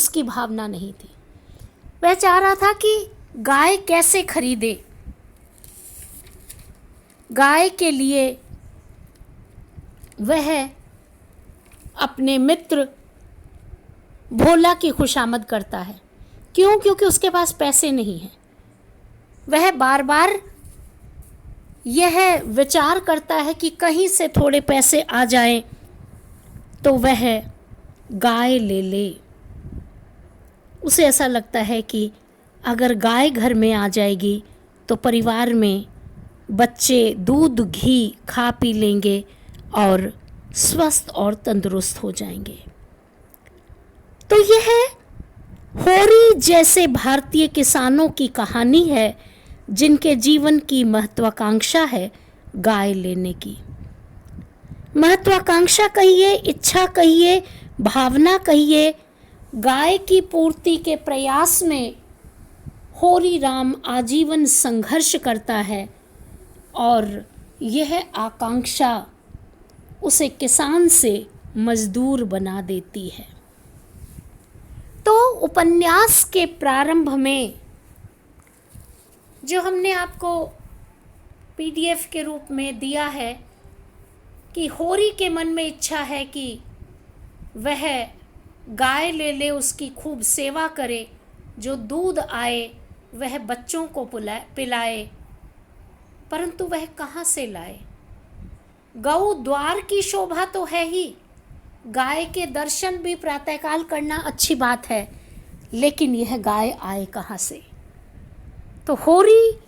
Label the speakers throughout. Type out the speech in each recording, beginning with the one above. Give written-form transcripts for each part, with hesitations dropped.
Speaker 1: उसकी भावना नहीं थी। वह चाह रहा था कि गाय कैसे खरीदे। गाय के लिए वह अपने मित्र भोला की खुशामद करता है। क्यों? क्योंकि उसके पास पैसे नहीं हैं। वह बार बार यह विचार करता है कि कहीं से थोड़े पैसे आ जाएं तो वह गाय ले ले। उसे ऐसा लगता है कि अगर गाय घर में आ जाएगी तो परिवार में बच्चे दूध घी खा पी लेंगे और स्वस्थ और तंदुरुस्त हो जाएंगे। तो यह होरी जैसे भारतीय किसानों की कहानी है जिनके जीवन की महत्वाकांक्षा है गाय लेने की। महत्वाकांक्षा कहिए, इच्छा कहिए, भावना कहिए, गाय की पूर्ति के प्रयास में होरी राम आजीवन संघर्ष करता है और यह आकांक्षा उसे किसान से मजदूर बना देती है। तो उपन्यास के प्रारंभ में जो हमने आपको PDF के रूप में दिया है कि होरी के मन में इच्छा है कि वह गाय ले ले, उसकी खूब सेवा करे, जो दूध आए वह बच्चों को पिलाए, परंतु वह कहाँ से लाए? गौ द्वार की शोभा तो है ही, गाय के दर्शन भी प्रातःकाल करना अच्छी बात है, लेकिन यह गाय आए कहाँ से? तो होरी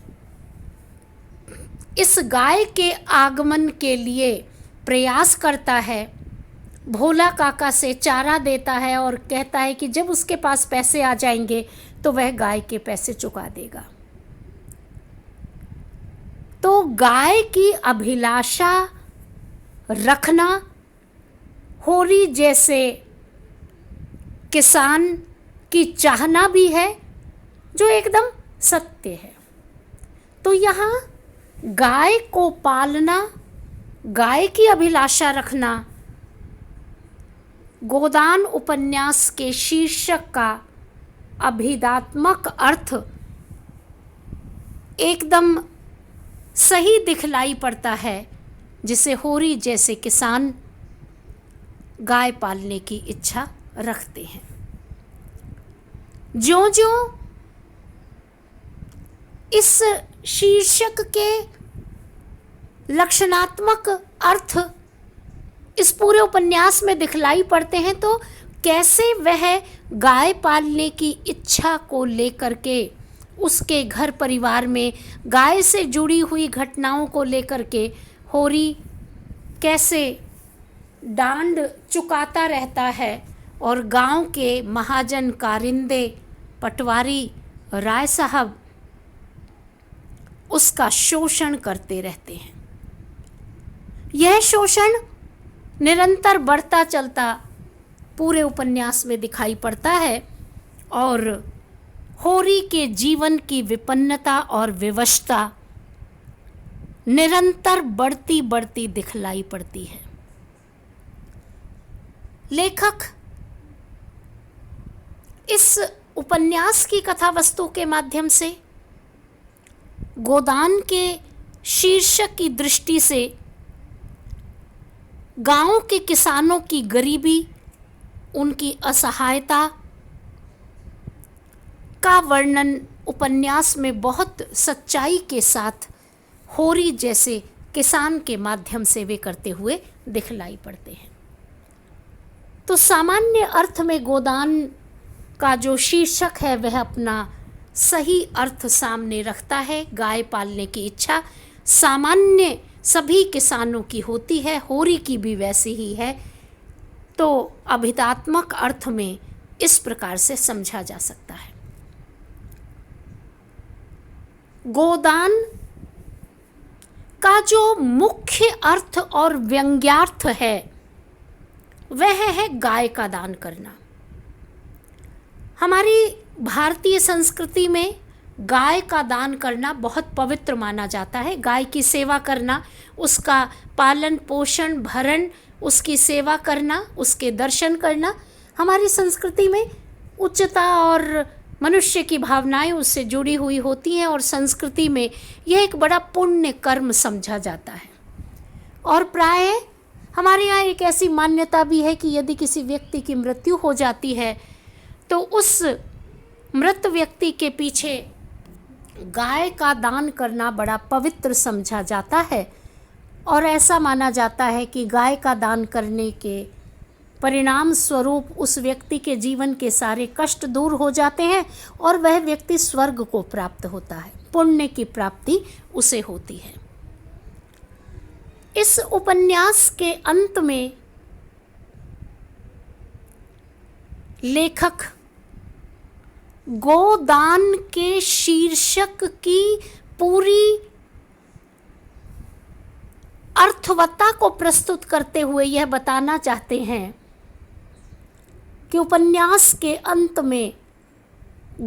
Speaker 1: इस गाय के आगमन के लिए प्रयास करता है, भोला काका से चारा देता है और कहता है कि जब उसके पास पैसे आ जाएंगे तो वह गाय के पैसे चुका देगा। तो गाय की अभिलाषा रखना होरी जैसे किसान की चाहना भी है, जो एकदम सत्य है। तो यहाँ गाय को पालना, गाय की अभिलाषा रखना गोदान उपन्यास के शीर्षक का अभिधात्मक अर्थ एकदम सही दिखलाई पड़ता है, जिसे होरी जैसे किसान गाय पालने की इच्छा रखते हैं। ज्यों-ज्यों इस शीर्षक के लक्षणात्मक अर्थ इस पूरे उपन्यास में दिखलाई पड़ते हैं, तो कैसे वह गाय पालने की इच्छा को लेकर के उसके घर परिवार में गाय से जुड़ी हुई घटनाओं को लेकर के होरी कैसे डांड चुकाता रहता है और गांव के महाजन, कारिंदे, पटवारी, राय साहब उसका शोषण करते रहते हैं। यह शोषण निरंतर बढ़ता चलता पूरे उपन्यास में दिखाई पड़ता है और होरी के जीवन की विपन्नता और विवशता निरंतर बढ़ती बढ़ती दिखलाई पड़ती है। लेखक इस उपन्यास की कथा वस्तु के माध्यम से गोदान के शीर्षक की दृष्टि से गांव के किसानों की गरीबी, उनकी असहायता का वर्णन उपन्यास में बहुत सच्चाई के साथ होरी जैसे किसान के माध्यम से वे करते हुए दिखलाई पड़ते हैं। तो सामान्य अर्थ में गोदान का जो शीर्षक है वह अपना सही अर्थ सामने रखता है। गाय पालने की इच्छा सामान्य सभी किसानों की होती है, होरी की भी वैसी ही है। तो अभिधात्मक अर्थ में इस प्रकार से समझा जा सकता है। गोदान का जो मुख्य अर्थ और व्यंग्यार्थ है वह है गाय का दान करना। हमारी भारतीय संस्कृति में गाय का दान करना बहुत पवित्र माना जाता है। गाय की सेवा करना, उसका पालन पोषण भरण, उसकी सेवा करना, उसके दर्शन करना हमारी संस्कृति में उच्चता और मनुष्य की भावनाएं उससे जुड़ी हुई होती हैं और संस्कृति में यह एक बड़ा पुण्य कर्म समझा जाता है। और प्राय हमारे यहाँ एक ऐसी मान्यता भी है कि यदि किसी व्यक्ति की मृत्यु हो जाती है तो उस मृत व्यक्ति के पीछे गाय का दान करना बड़ा पवित्र समझा जाता है और ऐसा माना जाता है कि गाय का दान करने के परिणाम स्वरूप उस व्यक्ति के जीवन के सारे कष्ट दूर हो जाते हैं और वह व्यक्ति स्वर्ग को प्राप्त होता है, पुण्य की प्राप्ति उसे होती है। इस उपन्यास के अंत में लेखक गोदान के शीर्षक की पूरी अर्थवत्ता को प्रस्तुत करते हुए यह बताना चाहते हैं कि उपन्यास के अंत में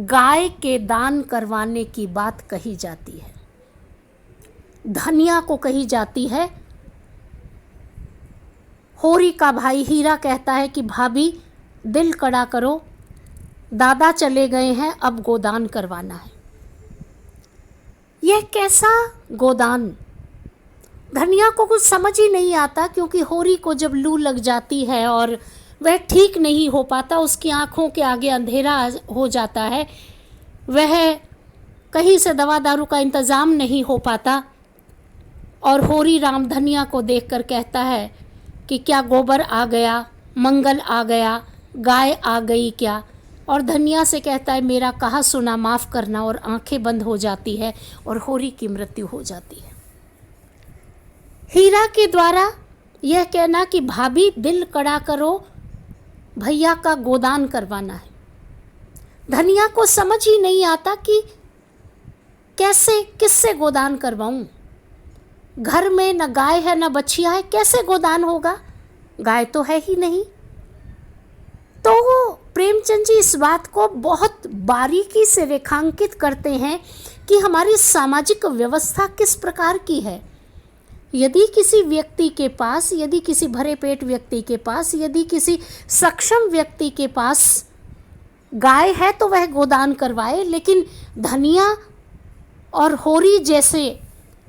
Speaker 1: गाय के दान करवाने की बात कही जाती है। धनिया को कही जाती है। होरी का भाई हीरा कहता है कि भाभी दिल कड़ा करो, दादा चले गए हैं, अब गोदान करवाना है। यह कैसा गोदान? धनिया को कुछ समझ ही नहीं आता, क्योंकि होरी को जब लू लग जाती है और वह ठीक नहीं हो पाता, उसकी आंखों के आगे अंधेरा हो जाता है, वह कहीं से दवा दारू का इंतज़ाम नहीं हो पाता और होरी राम धनिया को देखकर कहता है कि क्या गोबर आ गया, मंगल आ गया, गाय आ गई क्या? और धनिया से कहता है मेरा कहा सुना, माफ़ करना, और आंखें बंद हो जाती है और होरी की मृत्यु हो जाती है। हीरा के द्वारा यह कहना कि भाभी दिल कड़ा करो, भैया का गोदान करवाना है। धनिया को समझ ही नहीं आता कि कैसे, किससे गोदान करवाऊं। घर में न गाय है न बछिया है, कैसे गोदान होगा? गाय तो है ही नहीं। तो प्रेमचंद जी इस बात को बहुत बारीकी से रेखांकित करते हैं कि हमारी सामाजिक व्यवस्था किस प्रकार की है। यदि किसी व्यक्ति के पास, यदि किसी भरे पेट व्यक्ति के पास, यदि किसी सक्षम व्यक्ति के पास गाय है तो वह गोदान करवाए, लेकिन धनिया और होरी जैसे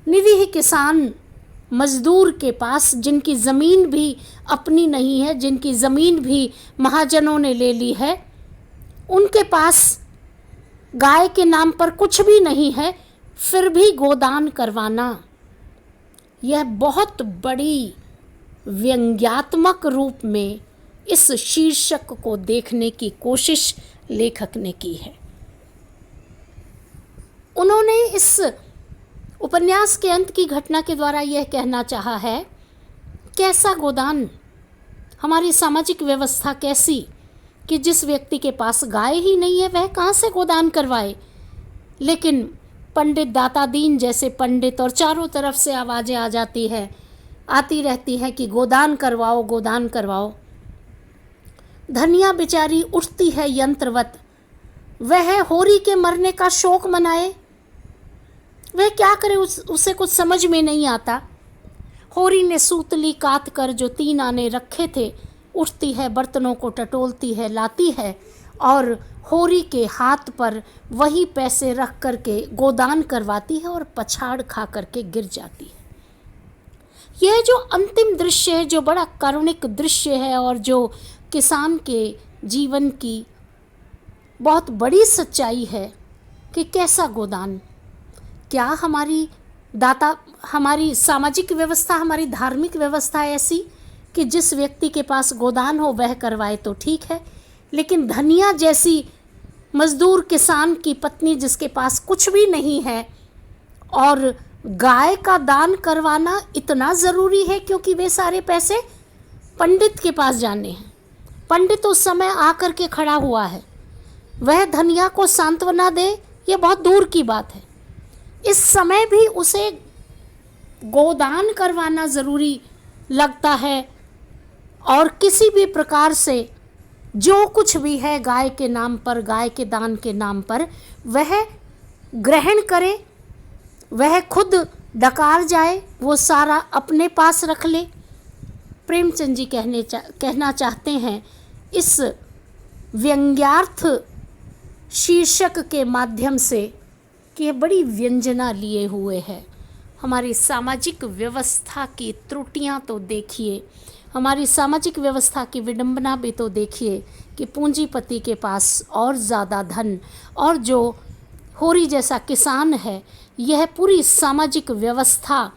Speaker 1: निरीह किसान मजदूर के पास, जिनकी ज़मीन भी अपनी नहीं है, जिनकी ज़मीन भी महाजनों ने ले ली है, उनके पास गाय के नाम पर कुछ भी नहीं है, फिर भी गोदान करवाना, यह बहुत बड़ी व्यंग्यात्मक रूप में इस शीर्षक को देखने की कोशिश लेखक ने की है। उन्होंने इस उपन्यास के अंत की घटना के द्वारा यह कहना चाहा है, कैसा गोदान, हमारी सामाजिक व्यवस्था कैसी कि जिस व्यक्ति के पास गाय ही नहीं है वह कहाँ से गोदान करवाए। लेकिन पंडित दाता दीन जैसे पंडित, और चारों तरफ से आवाज़ें आ जाती है, आती रहती हैं कि गोदान करवाओ, गोदान करवाओ। धनिया बेचारी उठती है यंत्रवत, वह होरी के मरने का शोक मनाए, वह क्या करे, उसे कुछ समझ में नहीं आता। होरी ने सूतली काट कर जो 3 आने रखे थे, उठती है, बर्तनों को टटोलती है, लाती है और होरी के हाथ पर वही पैसे रख करके गोदान करवाती है और पछाड़ खा करके गिर जाती है। यह जो अंतिम दृश्य है, जो बड़ा कारुणिक दृश्य है और जो किसान के जीवन की बहुत बड़ी सच्चाई है कि कैसा गोदान, क्या हमारी सामाजिक व्यवस्था, हमारी धार्मिक व्यवस्था ऐसी कि जिस व्यक्ति के पास गोदान हो वह करवाए तो ठीक है, लेकिन धनिया जैसी मजदूर किसान की पत्नी जिसके पास कुछ भी नहीं है और गाय का दान करवाना इतना ज़रूरी है, क्योंकि वे सारे पैसे पंडित के पास जाने हैं। पंडित उस समय आकर के खड़ा हुआ है, वह धनिया को सांत्वना दे, ये बहुत दूर की बात है। इस समय भी उसे गोदान करवाना ज़रूरी लगता है और किसी भी प्रकार से जो कुछ भी है गाय के नाम पर, गाय के दान के नाम पर, वह ग्रहण करे, वह खुद डकार जाए, वो सारा अपने पास रख ले। प्रेमचंद जी कहना चाहते हैं इस व्यंग्यार्थ शीर्षक के माध्यम से कि यह बड़ी व्यंजना लिए हुए है। हमारी सामाजिक व्यवस्था की त्रुटियां तो देखिए, हमारी सामाजिक व्यवस्था की विडंबना भी तो देखिए कि पूंजीपति के पास और ज़्यादा धन, और जो होरी जैसा किसान है, यह पूरी सामाजिक व्यवस्था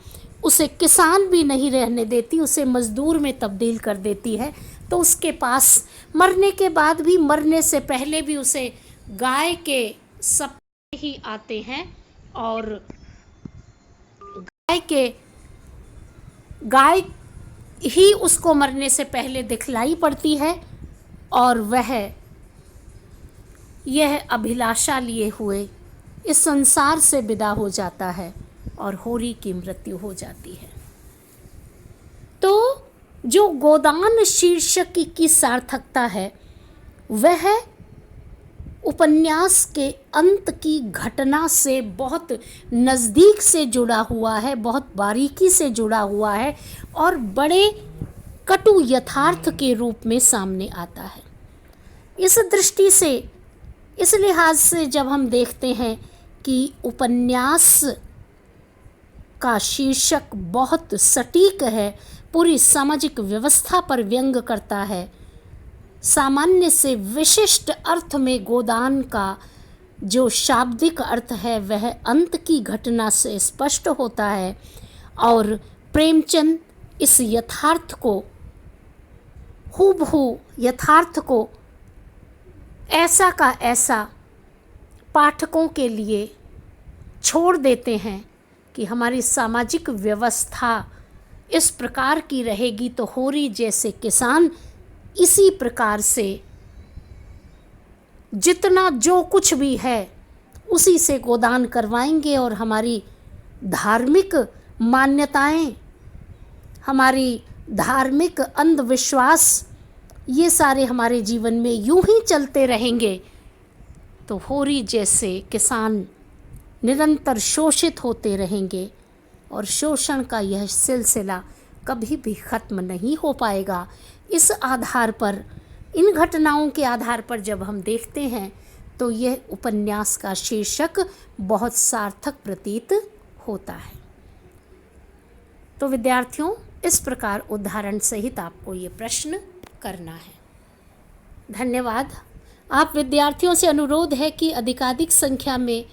Speaker 1: उसे किसान भी नहीं रहने देती, उसे मजदूर में तब्दील कर देती है। तो उसके पास मरने के बाद भी, मरने से पहले भी उसे गाय के सपने ही आते हैं, और गाय ही उसको मरने से पहले दिखलाई पड़ती है, और वह यह अभिलाषा लिए हुए इस संसार से विदा हो जाता है और होरी की मृत्यु हो जाती है। तो जो गोदान शीर्षक की सार्थकता है, वह उपन्यास के अंत की घटना से बहुत नज़दीक से जुड़ा हुआ है, बहुत बारीकी से जुड़ा हुआ है, और बड़े कटु यथार्थ के रूप में सामने आता है। इस दृष्टि से, इस लिहाज से जब हम देखते हैं कि उपन्यास का शीर्षक बहुत सटीक है, पूरी सामाजिक व्यवस्था पर व्यंग करता है, सामान्य से विशिष्ट अर्थ में गोदान का जो शाब्दिक अर्थ है वह अंत की घटना से स्पष्ट होता है, और प्रेमचंद इस यथार्थ को, हूबहू यथार्थ को ऐसा का ऐसा पाठकों के लिए छोड़ देते हैं कि हमारी सामाजिक व्यवस्था इस प्रकार की रहेगी तो होरी जैसे किसान इसी प्रकार से जितना जो कुछ भी है उसी से गोदान करवाएंगे, और हमारी धार्मिक मान्यताएं, हमारी धार्मिक अंधविश्वास, ये सारे हमारे जीवन में यूं ही चलते रहेंगे तो होरी जैसे किसान निरंतर शोषित होते रहेंगे, और शोषण का यह सिलसिला कभी भी ख़त्म नहीं हो पाएगा। इस आधार पर, इन घटनाओं के आधार पर जब हम देखते हैं तो यह उपन्यास का शीर्षक बहुत सार्थक प्रतीत होता है। तो विद्यार्थियों, इस प्रकार उदाहरण सहित आपको ये प्रश्न करना है। धन्यवाद। आप विद्यार्थियों से अनुरोध है कि अधिकाधिक संख्या में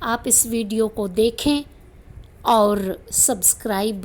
Speaker 1: आप इस वीडियो को देखें और सब्सक्राइब